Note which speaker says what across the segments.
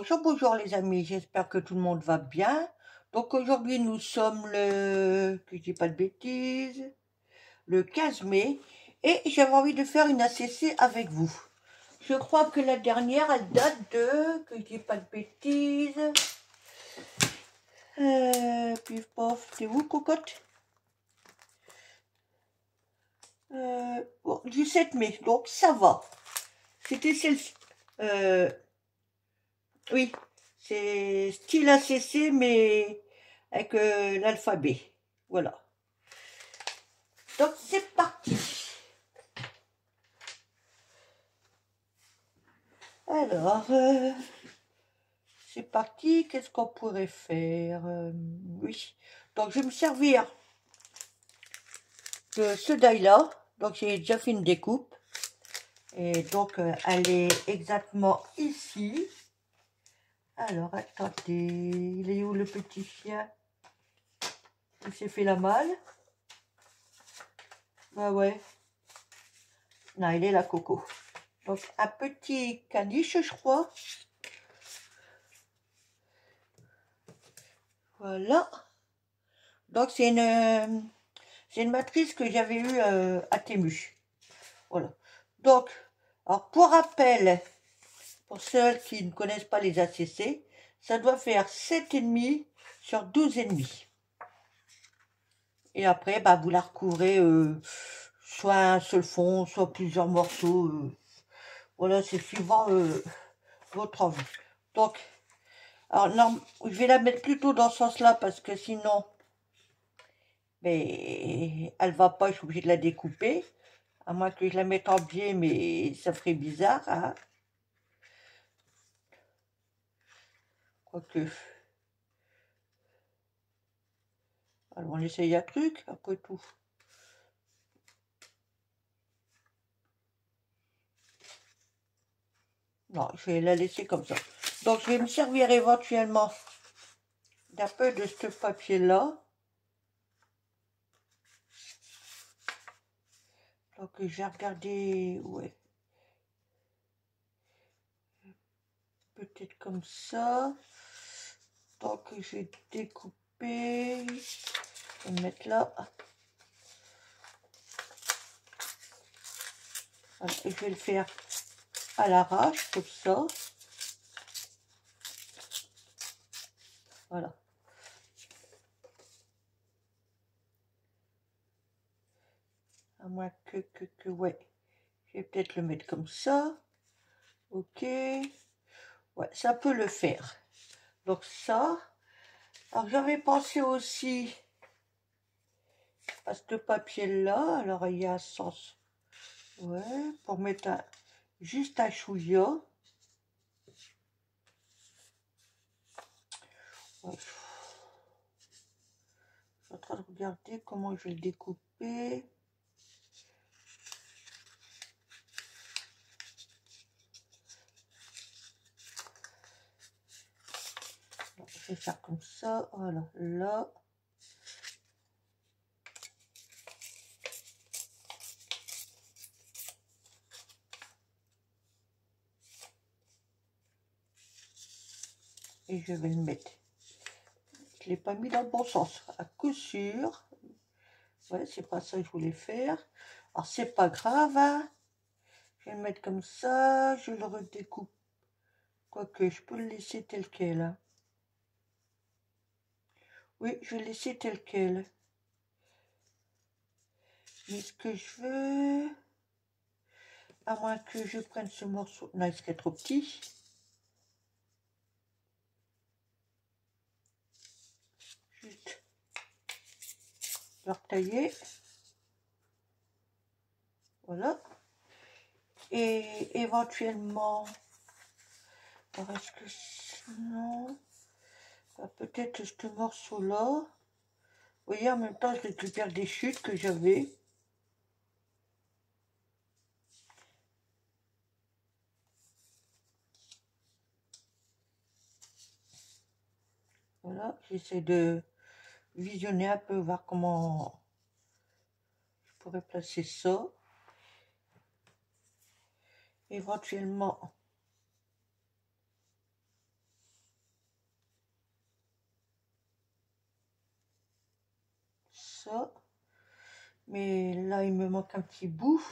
Speaker 1: Bonjour, bonjour les amis, j'espère que tout le monde va bien. Donc aujourd'hui nous sommes que je dis pas de bêtises, le 15 mai et j'avais envie de faire une ACC avec vous. Je crois que la dernière elle date de, que je dis pas de bêtises, pif pof, t'es où cocotte? Bon, du 7 mai, donc ça va. C'était celle-ci. Oui, c'est style ACC, mais avec l'alphabet. Voilà. Donc, c'est parti. Alors, c'est parti. Qu'est-ce qu'on pourrait faire? Oui. Donc, je vais me servir de ce die-là. Donc, j'ai déjà fait une découpe. Et donc, elle est exactement ici. Alors, attendez. Il est où le petit chien? Il s'est fait la malle. Ah ouais. Non, il est là, Coco. Donc, un petit caniche, je crois. Voilà. Donc, c'est une matrice que j'avais eue à Temu. Voilà. Donc, alors pour rappel, pour ceux qui ne connaissent pas les ACC, ça doit faire 7,5 sur 12,5. Et après, bah, vous la recouvrez soit un seul fond, soit plusieurs morceaux. Voilà, c'est suivant votre envie. Donc, alors, non, je vais la mettre plutôt dans ce sens-là parce que sinon, mais elle va pas, je suis obligée de la découper. À moins que je la mette en biais, mais ça ferait bizarre, hein. Quoique. Alors, on essaye un truc, après tout. Non, je vais la laisser comme ça. Donc, je vais me servir éventuellement d'un peu de ce papier-là. Donc, je vais regarder, ouais. Peut-être comme ça. Donc, je vais découper. Je vais me mettre là. Voilà, et je vais le faire à l'arrache, comme ça. Voilà. À moins ouais. Je vais peut-être le mettre comme ça. Ok. Ouais, ça peut le faire. Donc ça. Alors j'avais pensé aussi à ce papier-là. Alors il y a un sens. Ouais, pour mettre juste un chouïa. Ouais. Je suis en train de regarder comment je vais le découper. Alors, je vais faire comme ça. Voilà, là. Et je vais le mettre. Je ne l'ai pas mis dans le bon sens. À coup sûr. Ouais, c'est pas ça que je voulais faire. Alors, c'est pas grave. Hein. Je vais le mettre comme ça. Je le redécoupe. Quoique, je peux le laisser tel quel. Hein. Oui, je vais le laisser tel quel. Mais ce que je veux... À moins que je prenne ce morceau... Non, il serait trop petit. Juste le retailler. Voilà. Et éventuellement... Alors, est-ce que... Non... Peut-être ce morceau-là. Vous voyez, en même temps, je récupère des chutes que j'avais. Voilà, j'essaie de visionner un peu, voir comment je pourrais placer ça. Éventuellement, ça. Mais là, il me manque un petit bout.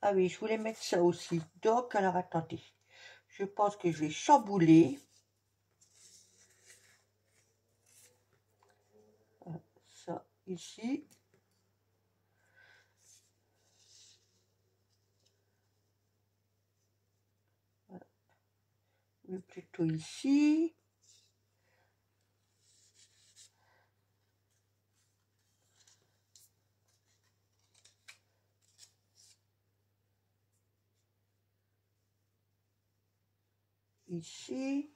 Speaker 1: Ah oui, je voulais mettre ça aussi. Donc, alors attendez. Je pense que je vais chambouler. Voilà, ça ici. Voilà. Mais plutôt ici. Ici.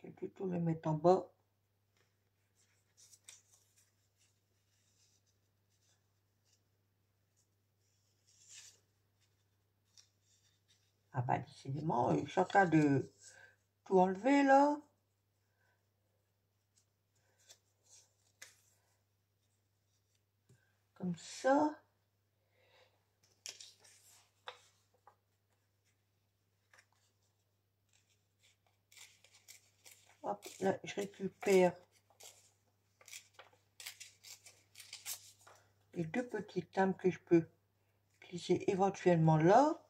Speaker 1: Je vais plutôt le mettre en bas. Ah bah décidément, je suis en train de tout enlever là. Comme ça. Hop, là, je récupère les deux petites lames que je peux glisser éventuellement là.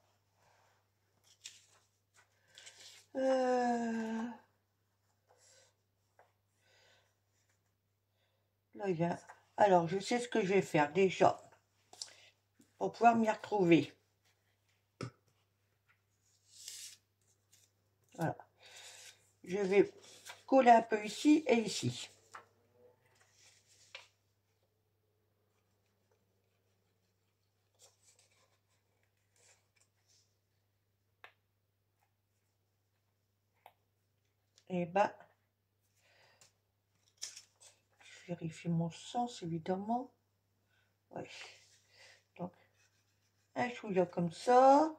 Speaker 1: Là, il y a... Alors, je sais ce que je vais faire déjà pour pouvoir m'y retrouver. Voilà. Je vais coller un peu ici et ici. Et ben, je vérifie mon sens évidemment. Ouais. Donc, un chouïa comme ça.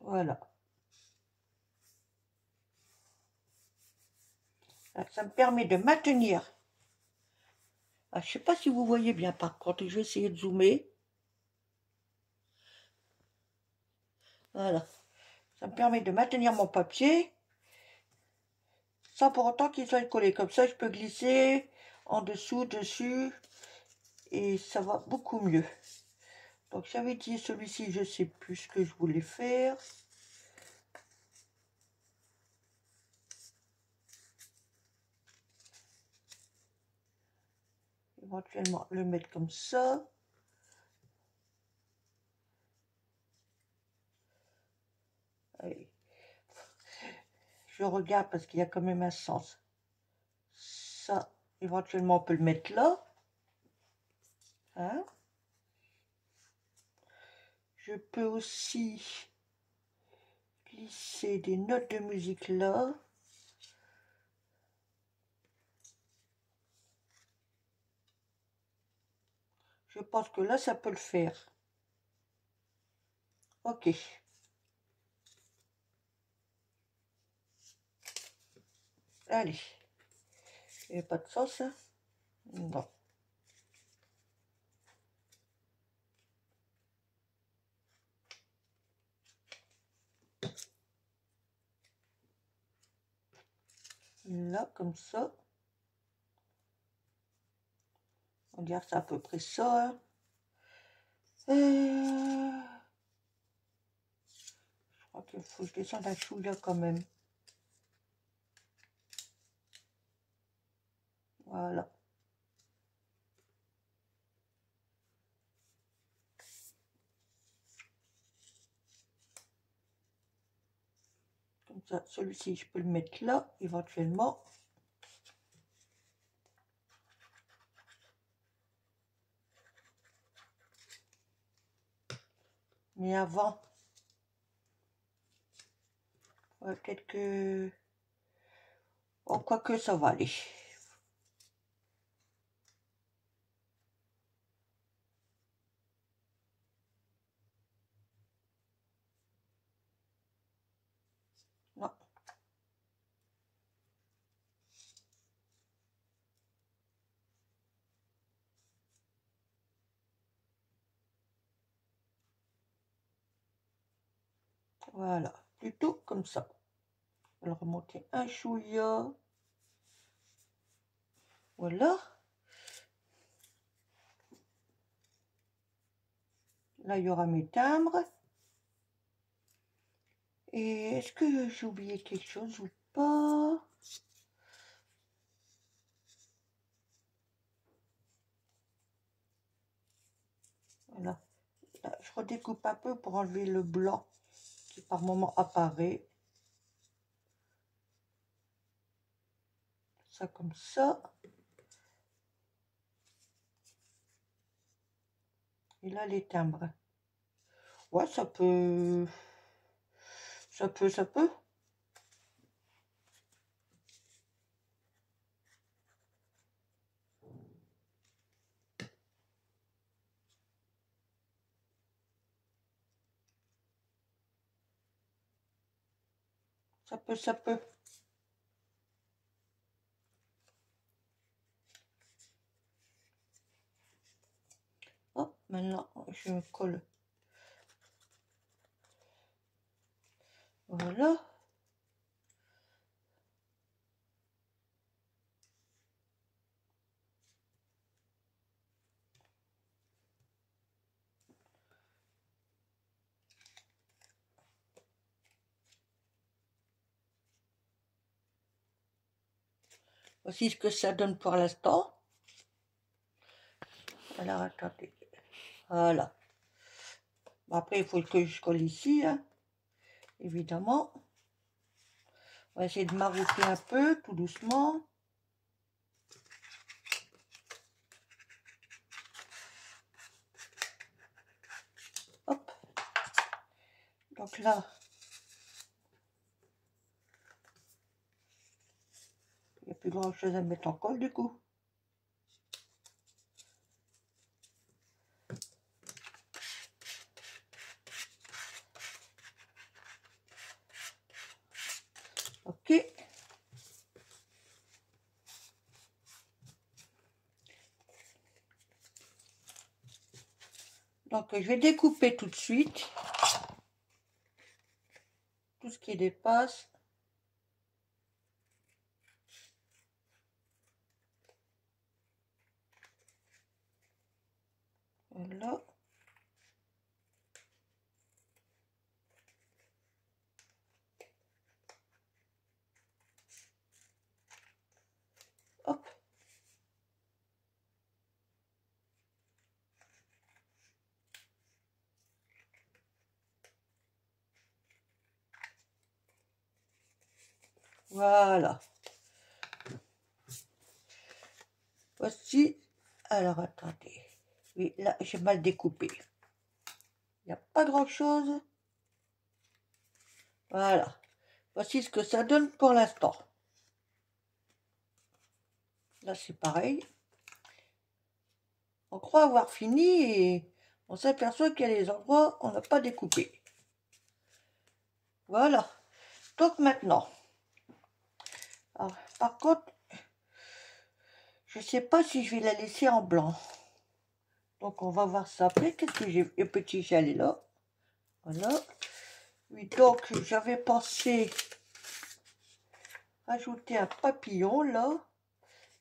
Speaker 1: Voilà. Là, ça me permet de maintenir. Ah, je ne sais pas si vous voyez bien par contre, je vais essayer de zoomer. Voilà. Ça me permet de maintenir mon papier sans pour autant qu'il soit collé. Comme ça, je peux glisser en dessous, dessus, et ça va beaucoup mieux. Donc j'avais dit celui-ci, je sais plus ce que je voulais faire. Éventuellement le mettre comme ça. Allez. Je regarde parce qu'il y a quand même un sens. Ça, éventuellement on peut le mettre là. Hein? Je peux aussi glisser des notes de musique là. Je pense que là, ça peut le faire. Ok. Allez. Il n'y a pas de sens, hein? Non. Là, comme ça. On dirait que c'est à peu près ça. Hein. Je crois qu'il faut que je descende un chouïa quand même. Voilà. Comme ça, celui-ci, je peux le mettre là, éventuellement. Mais avant, peut-être que... Oh, quoique ça va aller. Non. Voilà, plutôt comme ça. On va le remonter un chouïa. Voilà. Là, il y aura mes timbres. Et est-ce que j'ai oublié quelque chose ou pas? Voilà. Là, je redécoupe un peu pour enlever le blanc qui par moment apparaît. Ça comme ça. Et là, les timbres. Ouais, ça peut... Ça peut... Ça peut. Ça peut, ça peut. Hop, maintenant, je colle. Voilà. Voici ce que ça donne pour l'instant. Alors, attendez. Voilà. Bon, après, il faut que je colle ici, hein, évidemment. On va essayer de maroufler un peu, tout doucement. Hop. Donc là, il n'y a plus grand chose à mettre en colle du coup. Ok. Donc je vais découper tout de suite tout ce qui dépasse. Voilà. Hop. Voilà. Voici. Alors attendez. Oui, là j'ai mal découpé. Il n'y a pas grand chose. Voilà. Voici ce que ça donne pour l'instant. Là c'est pareil. On croit avoir fini et on s'aperçoit qu'il y a des endroits où on n'a pas découpé. Voilà. Donc maintenant. Alors, par contre, je ne sais pas si je vais la laisser en blanc. Donc on va voir ça après. Qu'est-ce que j'ai? Le petit chalet là. Voilà. Oui, donc j'avais pensé rajouter un papillon là.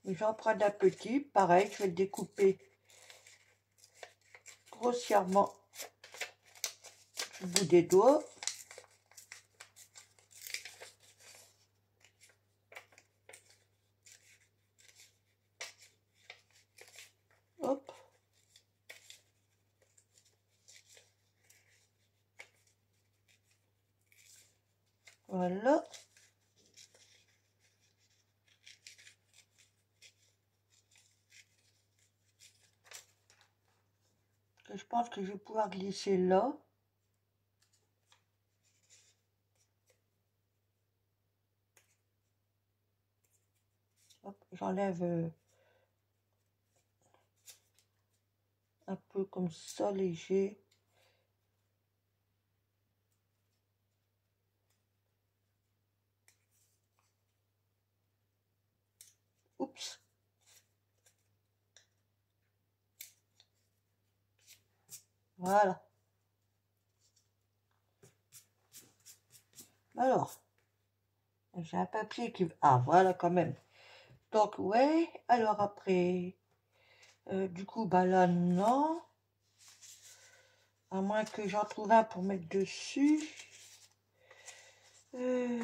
Speaker 1: Mais j'en prends un petit. Pareil, je vais le découper grossièrement du bout des doigts. Hop. Voilà. Et je pense que je vais pouvoir glisser là. J'enlève un peu comme ça, léger. Oups. Voilà. Alors, j'ai un papier qui... Ah, voilà quand même. Donc, ouais. Alors après, du coup, bah là, non. À moins que j'en trouve un pour mettre dessus. Euh,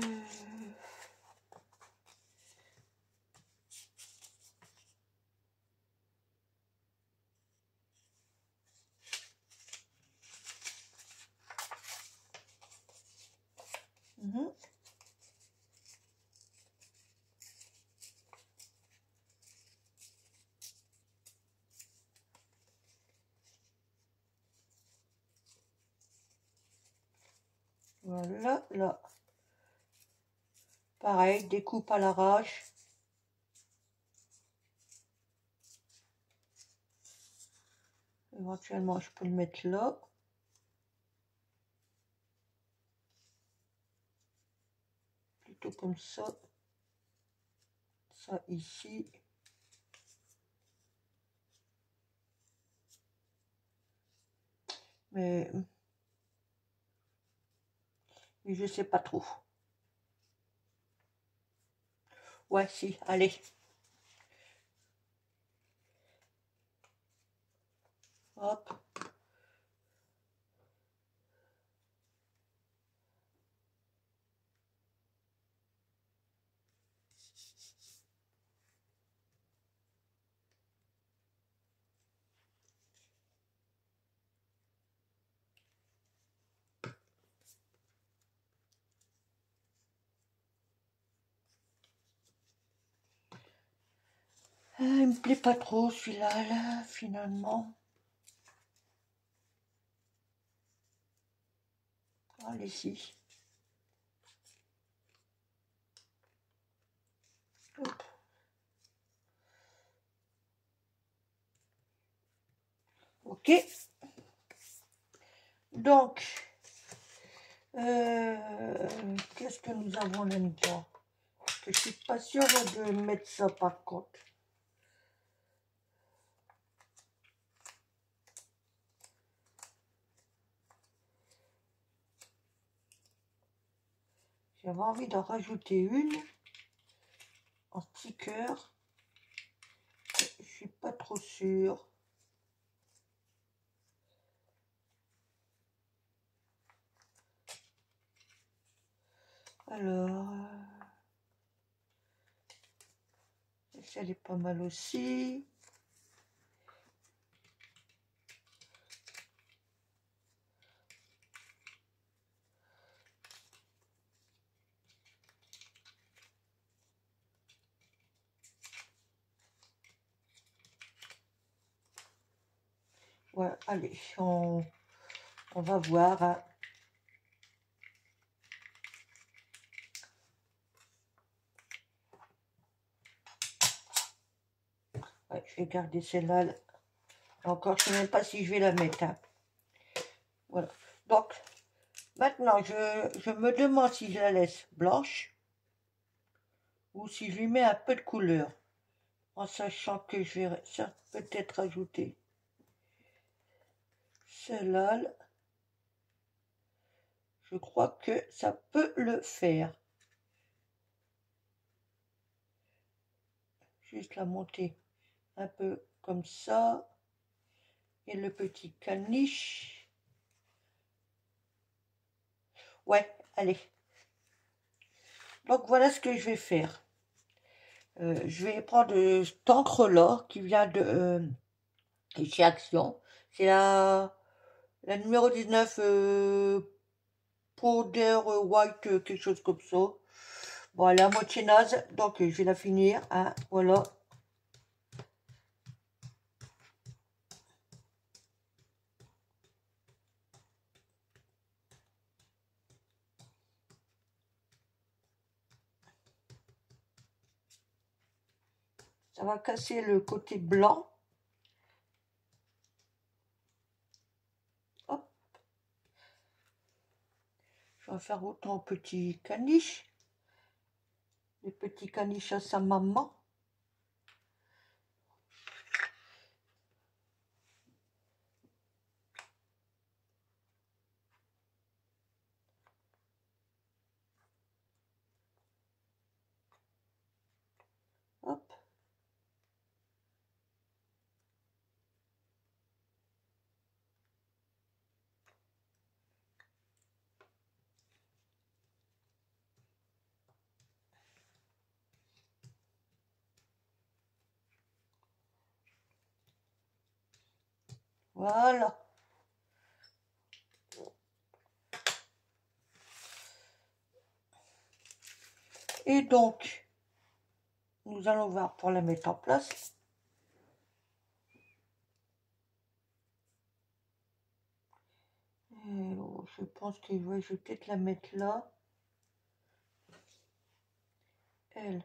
Speaker 1: mhm. Voilà, là. Pareil, découpe à l'arrache. Éventuellement, je peux le mettre là. Plutôt comme ça. Ça ici. Mais je sais pas trop. Ouais, si, allez. Hop. Il me plaît pas trop celui-là, là, finalement. Allez, si. Hop. Ok. Donc, qu'est-ce que nous avons là-dedans? Je suis pas sûre de mettre ça par contre. J'avais envie d'en rajouter une en sticker. Je suis pas trop sûre. Alors, elle est pas mal aussi. Ouais, allez, on va voir. Hein. Ouais, je vais garder celle-là. Encore, je ne sais même pas si je vais la mettre. Hein. Voilà. Donc, maintenant, je me demande si je la laisse blanche ou si je lui mets un peu de couleur. En sachant que je vais peut-être rajouter celle-là. Je crois que ça peut le faire. Juste la monter un peu comme ça. Et le petit caniche. Ouais, allez. Donc voilà ce que je vais faire. Je vais prendre cette encre-là qui vient de chez Action. C'est la numéro 19 Powder White, quelque chose comme ça. Bon, elle est à moitié naze, donc je vais la finir. Hein, voilà. Ça va casser le côté blanc. Hop. Je vais faire autant petit caniche. Les petits caniches à sa maman. Voilà. Et donc, nous allons voir pour la mettre en place. Je pense que je vais peut-être la mettre là. Elle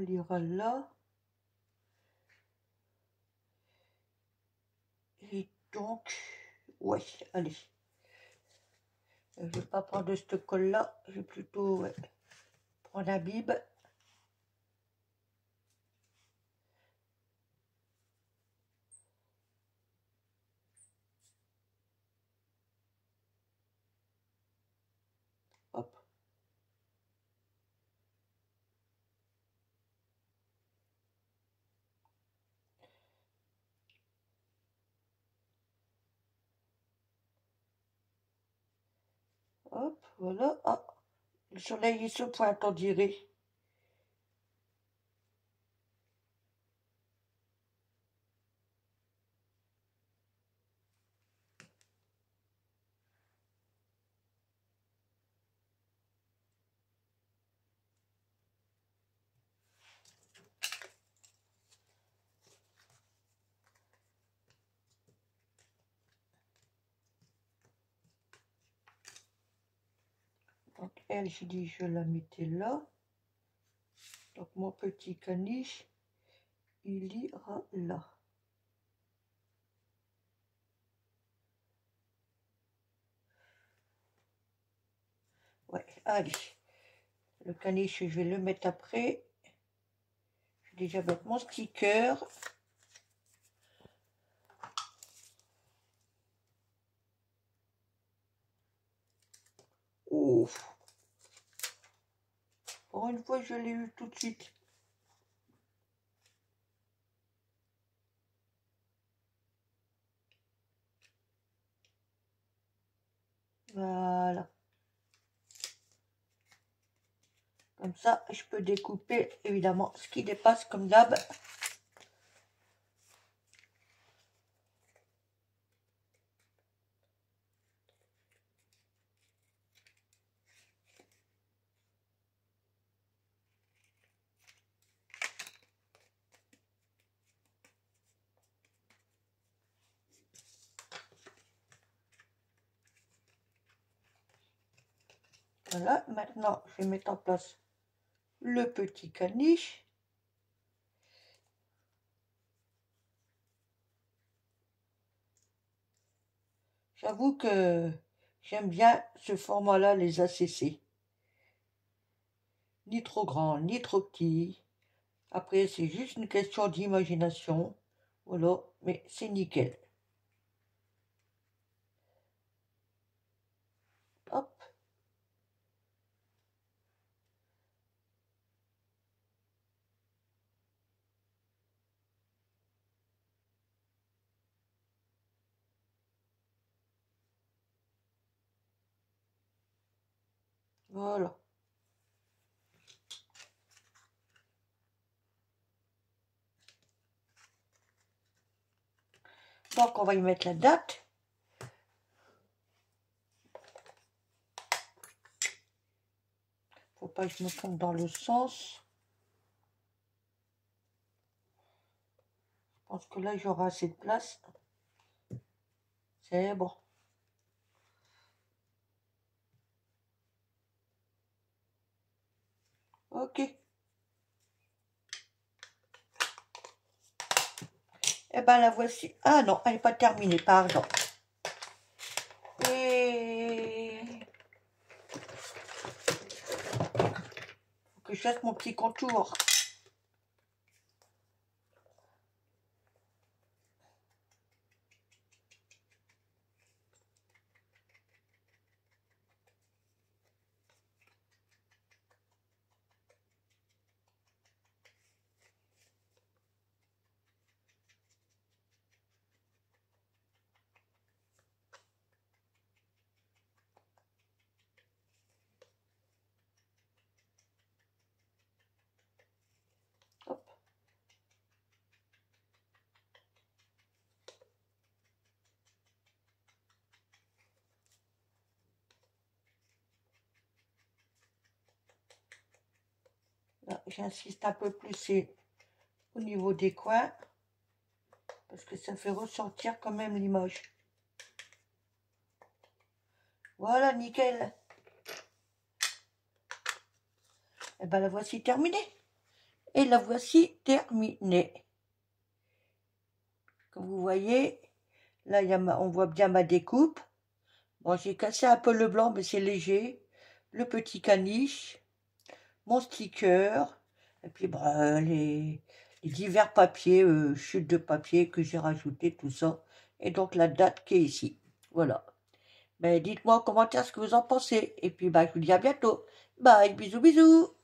Speaker 1: ira là. Et donc, ouais, allez. Je vais pas prendre ce col-là. Je vais plutôt prendre un bib. Hop. Hop, voilà. Ah, le soleil il se pointe, on dirait. Donc elle, j'ai dit je la mettais là. Donc mon petit caniche, il ira là. Ouais, allez. Le caniche, je vais le mettre après. Je vais déjà mettre mon sticker. Ouf. Pour une fois, je l'ai eu tout de suite. Voilà. Comme ça, je peux découper, évidemment, ce qui dépasse comme d'hab. Voilà, maintenant, je vais mettre en place le petit caniche. J'avoue que j'aime bien ce format-là, les ACC. Ni trop grand, ni trop petit. Après, c'est juste une question d'imagination. Voilà, mais c'est nickel. Hop. Voilà. Donc, on va y mettre la date. Faut pas que je me trompe dans le sens. Je pense que là, j'aurai assez de place. C'est bon. Ok. Eh ben, la voici. Ah non, elle n'est pas terminée, pardon. Et... faut que je fasse mon petit contour. J'insiste un peu plus au niveau des coins, parce que ça fait ressortir quand même l'image. Voilà, nickel. Et ben la voici terminée. Et la voici terminée. Comme vous voyez, là on voit bien ma découpe. Bon, j'ai cassé un peu le blanc, mais c'est léger. Le petit caniche, mon sticker, et puis bah, les divers papiers, chutes de papier que j'ai rajouté, tout ça. Et donc la date qui est ici. Voilà. Ben, dites-moi en commentaire ce que vous en pensez. Et puis bah, je vous dis à bientôt. Bye, bisous, bisous.